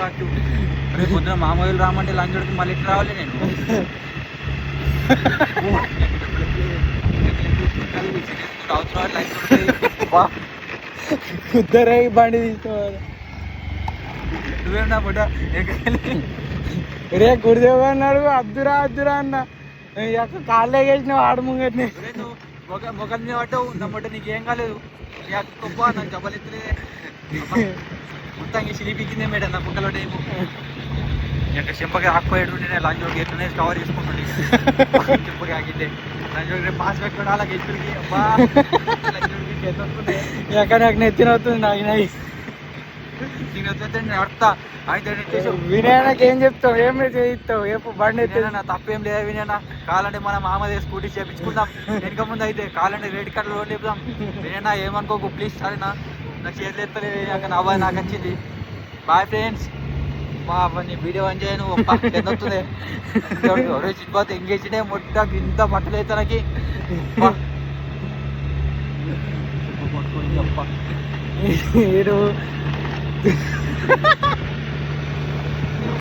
కావచ్చు. రేపు పొద్దున మామూలు రామంటే లంచోడికి మళ్ళీ ఇట్లా రావాలి నేను. అవసరం లంచ్ కుద్దరే బండి తీసుకోవాలి. నువ్వేనా బుడ్డ రే గుడిదేవ్ అన్నాడు అద్దురా అద్దురా అన్న కాళ్ళే వేసిన వాడు ముంగట్ని. నువ్వు మొగల్ మీద పడ్డావు నమ్మంటే నీకేం కాలేదు. గొప్ప నాకు జబ్బలెత్తలేదే మొత్తం సిలిపికిందే మేడం నా కుక్కలో టైము. ఇంకా చెంపకి ఆకపోయాడు. నేను లంచ్ ఒకటి ఎట్లనే కవర్ చేసుకుంటుండే చెంపకి ఆగిందే. లంచ్ ఒకటి పాస్ పెట్టుకోవడం అలాగే ఇద్దరికి అబ్బా ఎక్కడ నాకు నెత్తిన అవుతుంది నాకు నై. నేను అడతా అయితే వినయనకి ఏం చెప్తావు ఏం చేయిస్తావు ఏపు బండి నా తప్పేం లేదా వినయనా. కావాలంటే మన మామదే స్కూటీ చేపించుకుందాం. వెనక ముందు అయితే కావాలంటే రేట్ కార్డు లోన్ చెప్దాం. వినయనా ఏమనుకోకు ప్లీజ్. సరేనా నాకు చేతులు ఎత్తలేదు అక్కడ నా అబ్బాయి నాకు వచ్చింది. Boy friends. మా నీ వీడియో అని చేయను వస్తుంది చిట్పోతే ఎంగేజ్డే మొట్ట ఇంత బట్టలు అయితే నాకు మీరు